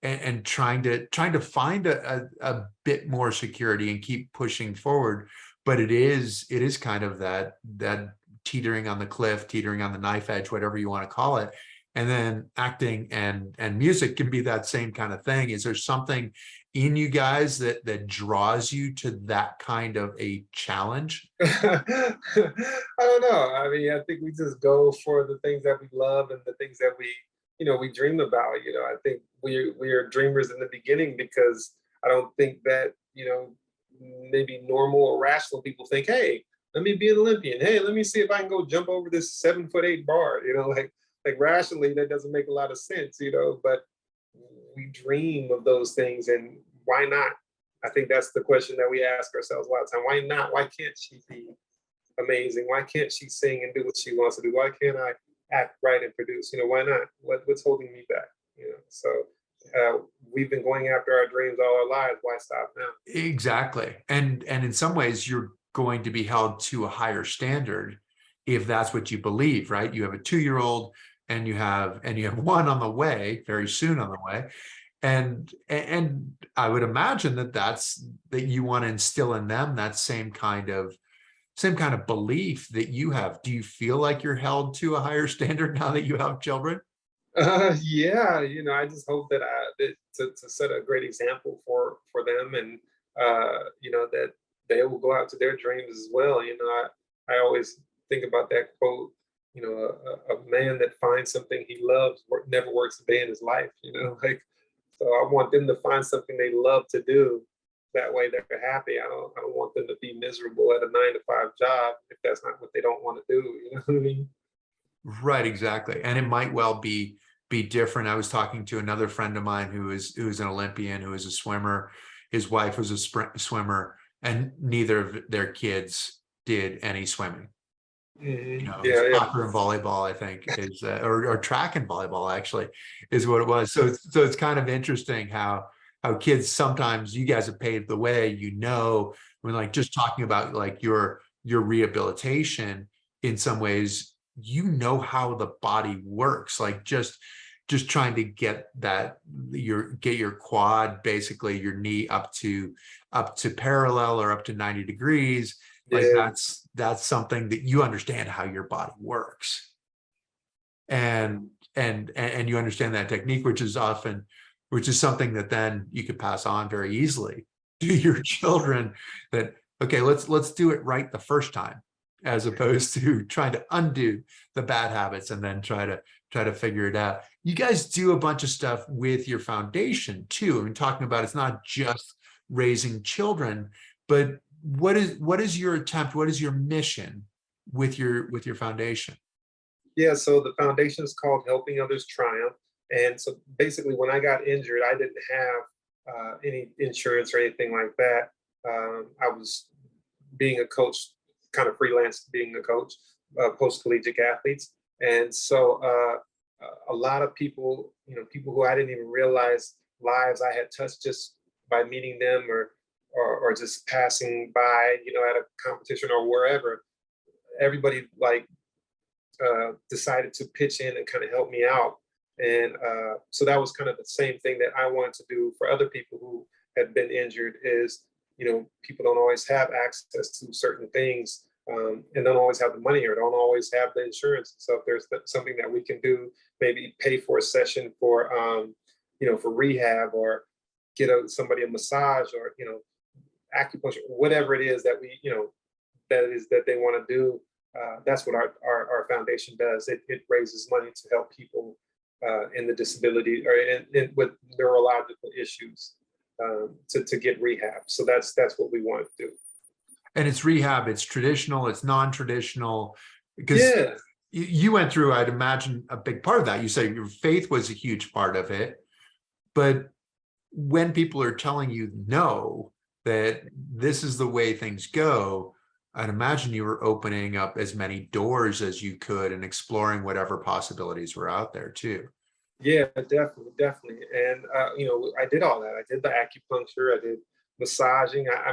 and trying to find a bit more security and keep pushing forward. But it is kind of that teetering on the cliff, teetering on the knife edge, whatever you want to call it. And then acting and music can be that same kind of thing. Is there something in you guys that draws you to that kind of a challenge? I don't know. I mean, I think we just go for the things that we love and the things that we dream about. I think we are dreamers in the beginning, because I don't think that, maybe normal or rational people think, hey, let me be an Olympian. Hey, let me see if I can go jump over this 7'8" bar. Like rationally, that doesn't make a lot of sense, but we dream of those things, and why not? I think that's the question that we ask ourselves a lot of time. Why not? Why can't she be amazing? Why can't she sing and do what she wants to do? Why can't I act, write, and produce? Why not? What's holding me back? So we've been going after our dreams all our lives. Why stop now? Exactly. And in some ways, you're going to be held to a higher standard if that's what you believe, right? You have a 2-year-old, and you have one on the way, very soon on the way. And I would imagine that you want to instill in them that same kind of belief that you have. Do you feel like you're held to a higher standard now that you have children? Yeah, I just hope that to set a great example for them, and that they will go out to their dreams as well. I always think about that quote. A man that finds something he loves never works a day in his life. So I want them to find something they love to do. That way they're happy. I don't want them to be miserable at a 9-to-5 job if that's not what they don't want to do. You know what I mean? Right, exactly. And it might well be different. I was talking to another friend of mine who is an Olympian, who is a swimmer. His wife was a swimmer, and neither of their kids did any swimming. Soccer and volleyball, I think, is or track and volleyball actually is what it was. So it's kind of interesting how kids, sometimes you guys have paved the way. When like just talking about like your rehabilitation, in some ways, how the body works. Like just just trying to get your quad, basically your knee up to parallel or up to 90 degrees. Like Yeah. that's something that you understand how your body works. And you understand that technique, which is something that then you could pass on very easily to your children, that, okay, let's do it right the first time, as opposed to trying to undo the bad habits and then try to figure it out. You guys do a bunch of stuff with your foundation too. I mean, talking about, it's not just raising children, but what is your attempt? What is your mission with your foundation? Yeah, so the foundation is called Helping Others Triumph. And so basically, when I got injured, I didn't have any insurance or anything like that. I was being a coach, kind of freelance being a coach, post-collegiate athletes. And so a lot of people, people who I didn't even realize lives I had touched just by meeting them or just passing by, at a competition or wherever, everybody decided to pitch in and kind of help me out. And so that was kind of the same thing that I wanted to do for other people who had been injured is, people don't always have access to certain things and don't always have the money or don't always have the insurance. So if there's something that we can do, maybe pay for a session for, for rehab, or get somebody a massage, or, acupuncture, whatever it is that we, that they want to do. That's what our foundation does. It raises money to help people in the disability or with neurological issues to get rehab. So that's what we want to do. And it's rehab, it's traditional, it's non-traditional, because Yeah. you went through, I'd imagine, a big part of that. You say your faith was a huge part of it, but when people are telling you no, that this is the way things go, I'd imagine you were opening up as many doors as you could and exploring whatever possibilities were out there too. Yeah, definitely. And, I did all that. I did the acupuncture, I did massaging. I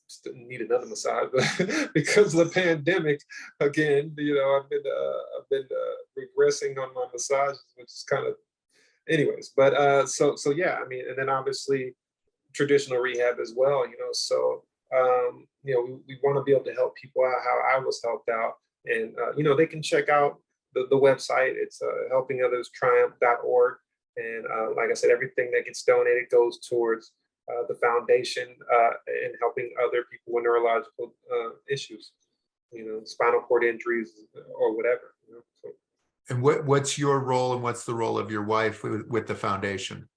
still need another massage, but because of the pandemic, again, I've been regressing on my massages, which is kind of, anyways. But so yeah, and then obviously traditional rehab as well. So we want to be able to help people out how I was helped out, and they can check out the website. It's helpingotherstriumph.org, and like I said, everything that gets donated goes towards the foundation and helping other people with neurological issues, spinal cord injuries or whatever. So. And what's your role, and what's the role of your wife with the foundation?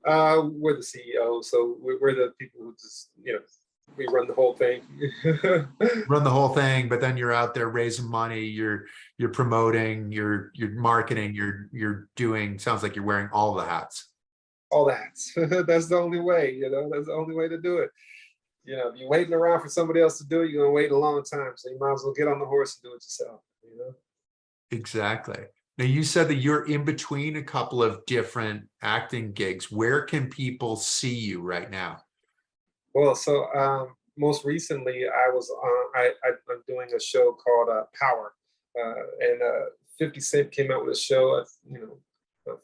We're the CEO, so we're the people who just, we run the whole thing. Run the whole thing, but then you're out there raising money, you're promoting, you're marketing, you're doing, sounds like you're wearing all the hats. All the hats. That's the only way, that's the only way to do it. If you're waiting around for somebody else to do it, you're gonna wait a long time. So you might as well get on the horse and do it yourself, Exactly. Now, you said that you're in between a couple of different acting gigs. Where can people see you right now? Well, so most recently I was I'm doing a show called Power, and 50 Cent came out with a show,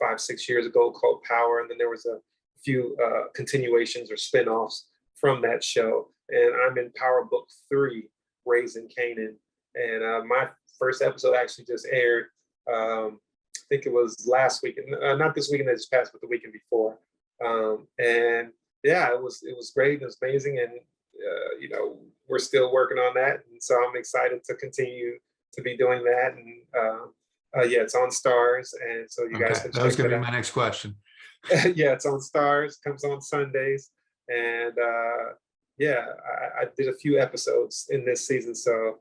5-6 years ago called Power, and then there was a few continuations or spinoffs from that show. And I'm in Power Book 3, Raising Canaan, and my first episode actually just aired. I think it was last weekend, not this weekend that just passed, but the weekend before. And yeah, it was great. It was amazing, and we're still working on that, and so I'm excited to continue to be doing that. And yeah, it's on Stars, and so you guys can check that out. That was going to be my next question. Yeah, it's on Stars. Comes on Sundays, and yeah, I did a few episodes in this season, so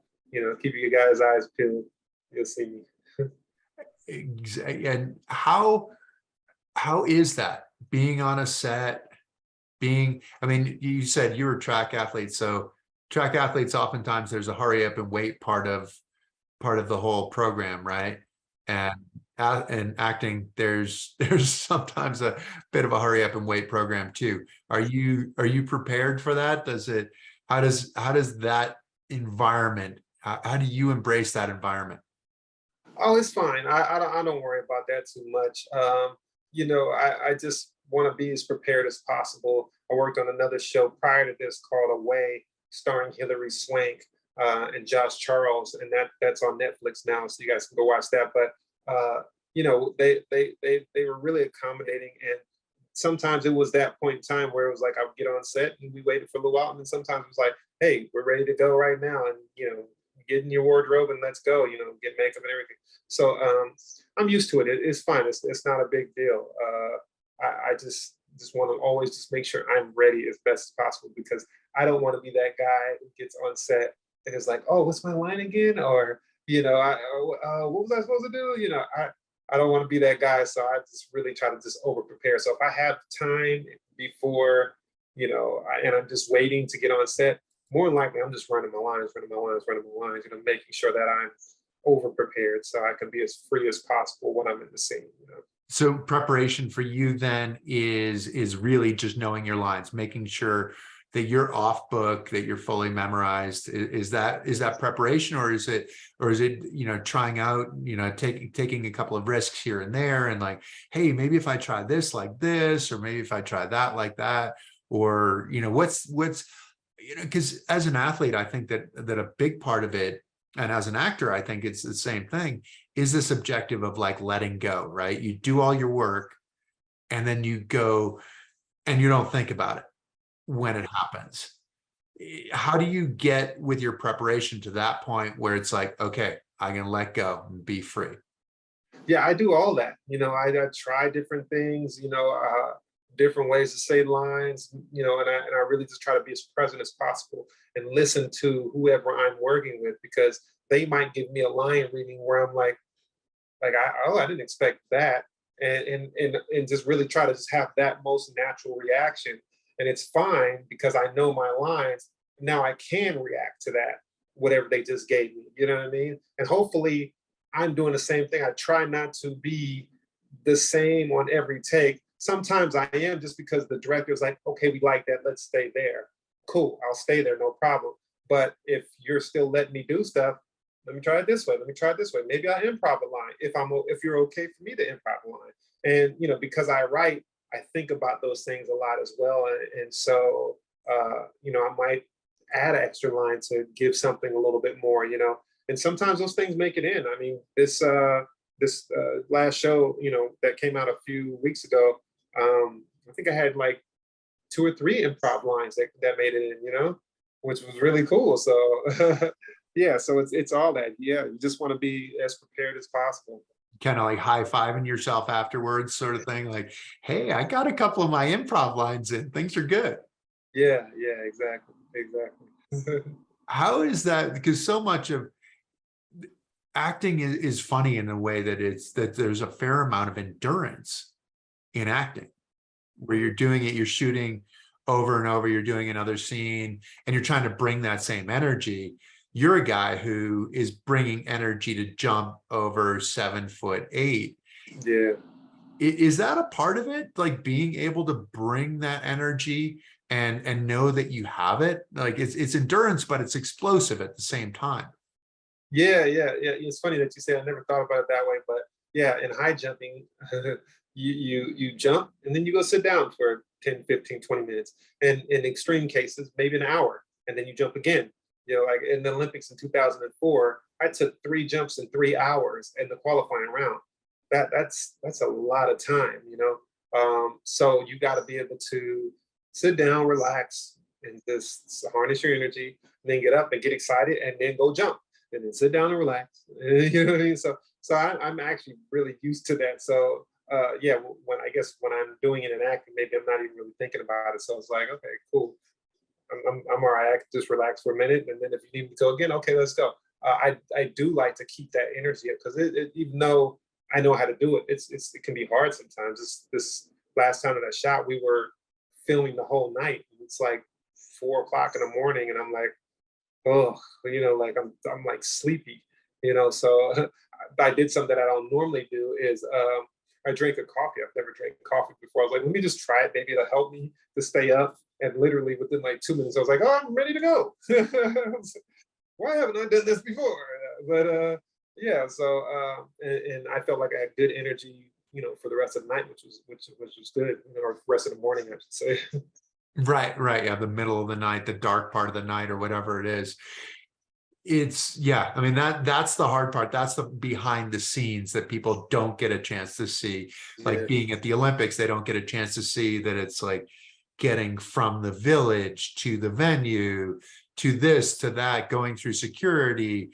keep your guys' eyes peeled. You'll see me. And how is that, being on a set? You said you were a track athlete, so track athletes, oftentimes there's a hurry up and wait part of the whole program, right? And acting, there's sometimes a bit of a hurry up and wait program too. Are you prepared for that? How does that environment, how do you embrace that environment? Oh, it's fine. I don't worry about that too much. I just want to be as prepared as possible. I worked on another show prior to this called Away, starring Hilary Swank and Josh Charles, and that's on Netflix now, so you guys can go watch that. But they were really accommodating, and sometimes it was that point in time where it was like I would get on set and we waited for a little while, and then sometimes it was like, hey, we're ready to go right now, and get in your wardrobe and let's go. Get makeup and everything. So I'm used to it. It's fine. It's not a big deal. I just want to always just make sure I'm ready as best as possible, because I don't want to be that guy who gets on set and is like, oh, what's my line again? Or what was I supposed to do? I don't want to be that guy, so I just really try to just over prepare. So if I have time before, and I'm just waiting to get on set, more than likely I'm just running my lines, making sure that I'm over prepared so I can be as free as possible when I'm in the scene. So preparation for you then is really just knowing your lines, making sure that you're off book, that you're fully memorized. Is that preparation, or is it trying out, taking a couple of risks here and there, and like, hey, maybe if I try this like this, or maybe if I try that like that, or what's because as an athlete, I think that a big part of it, and as an actor, I think it's the same thing, is this objective of like letting go, right? You do all your work and then you go and you don't think about it when it happens. How do you get with your preparation to that point where it's like, okay, I can let go and be free? Yeah, I do all that. I try different things, different ways to say lines, and I really just try to be as present as possible and listen to whoever I'm working with, because they might give me a line reading where I'm like I didn't expect that, and just really try to just have that most natural reaction, and it's fine because I know my lines. Now I can react to that, whatever they just gave me. You know what I mean? And hopefully, I'm doing the same thing. I try not to be the same on every take. Sometimes I am, just because the director is like, okay, we like that, let's stay there. Cool, I'll stay there, no problem. But if you're still letting me do stuff, let me try it this way. Let me try it this way. Maybe I'll improv a line if you're okay for me to improv a line. And because I write, I think about those things a lot as well. And so I might add an extra line to give something a little bit more. And sometimes those things make it in. I mean, this last show, that came out a few weeks ago, I think I had like 2 or 3 improv lines that made it in, which was really cool. So yeah, so it's all that. Yeah, you just want to be as prepared as possible. Kind of like high-fiving yourself afterwards, sort of thing, like, hey, I got a couple of my improv lines in, things are good. Yeah, exactly. How is that? Because so much of acting is funny in a way that there's a fair amount of endurance in acting, where you're doing it, you're shooting over and over, you're doing another scene, and you're trying to bring that same energy. You're a guy who is bringing energy to jump over 7'8". Yeah. Is that a part of it? Like being able to bring that energy and know that you have it? Like it's endurance, but it's explosive at the same time. Yeah. It's funny that you say, I never thought about it that way, but yeah, in high jumping, you jump and then you go sit down for 10, 15, 20 minutes. And in extreme cases, maybe an hour, and then you jump again. Like in the Olympics in 2004, I took 3 jumps in 3 hours in the qualifying round. That's a lot of time. So you got to be able to sit down, relax, and just harness your energy, and then get up and get excited, and then go jump, and then sit down and relax. You know what I mean? So I'm actually really used to that. So yeah, when I'm doing it in acting, maybe I'm not even really thinking about it. So it's like, okay, cool. I'm all right. I can just relax for a minute, and then if you need me to go again, okay, let's go. I do like to keep that energy up, because even though I know how to do it, it can be hard sometimes. This last time that I shot, we were filming the whole night. It's like 4 o'clock in the morning, and I'm like, oh, like I'm like sleepy, So I did something that I don't normally do is I drink a coffee. I've never drank coffee before. I was like, let me just try it. Maybe it'll help me to stay up. And literally within like 2 minutes, I was like, oh, I'm ready to go. Why haven't I done this before? But Yeah, so and I felt like I had good energy, for the rest of the night, which was good, or rest of the morning, I should say. Right, right. Yeah, the middle of the night, the dark part of the night, or whatever it is. It's yeah, I mean that's the hard part. That's the behind the scenes that people don't get a chance to see. Like Yeah, being at the Olympics, they don't get a chance to see that it's like getting from the village to the venue to this to that, going through security,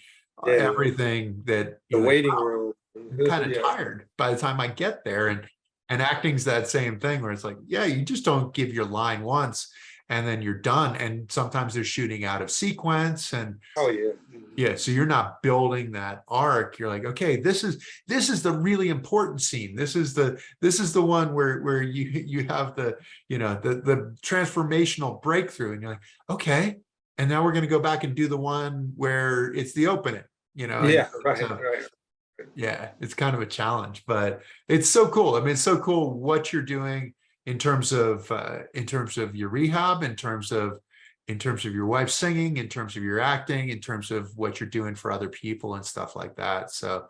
yeah, everything that the you're like, waiting wow, room. I'm kind of Yeah, tired by the time I get there. And acting's that same thing where it's like, yeah, you just don't give your line once and then you're done. And sometimes they're shooting out of sequence and oh yeah. yeah, so you're not building that arc. You're like, okay, this is the really important scene. This is the one where you have the the transformational breakthrough, and you're like, okay, and now we're going to go back and do the one where it's the opening. And Yeah, right, so right. yeah, it's kind of a challenge, but it's so cool. I mean, it's so cool what you're doing in terms of your rehab, in terms of your wife singing, in terms of your acting, in terms of what you're doing for other people and stuff like that. So,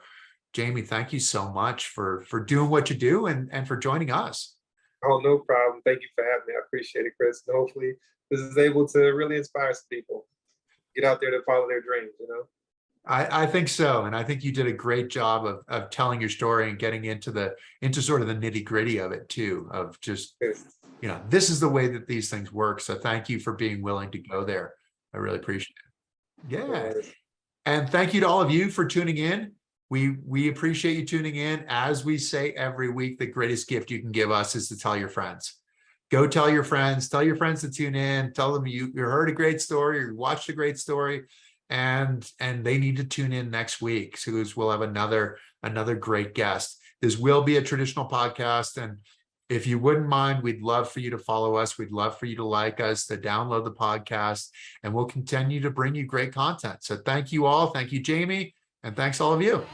Jamie, thank you so much for doing what you do and for joining us. Oh, no problem. Thank you for having me. I appreciate it, Chris. And hopefully this is able to really inspire some people. Get out there to follow their dreams. I think so, and I think you did a great job of telling your story and getting into sort of the nitty gritty of it too, of just this is the way that these things work. So thank you for being willing to go there. I really appreciate it. Yeah. And thank you to all of you for tuning in. We appreciate you tuning in. As we say every week, the greatest gift you can give us is to tell your friends. Go tell your friends to tune in, tell them you heard a great story, or you watched a great story, and they need to tune in next week. So we'll have another great guest. This will be a traditional podcast, and if you wouldn't mind, we'd love for you to follow us. We'd love for you to like us, to download the podcast, and we'll continue to bring you great content. So thank you all. Thank you, Jamie. And thanks all of you.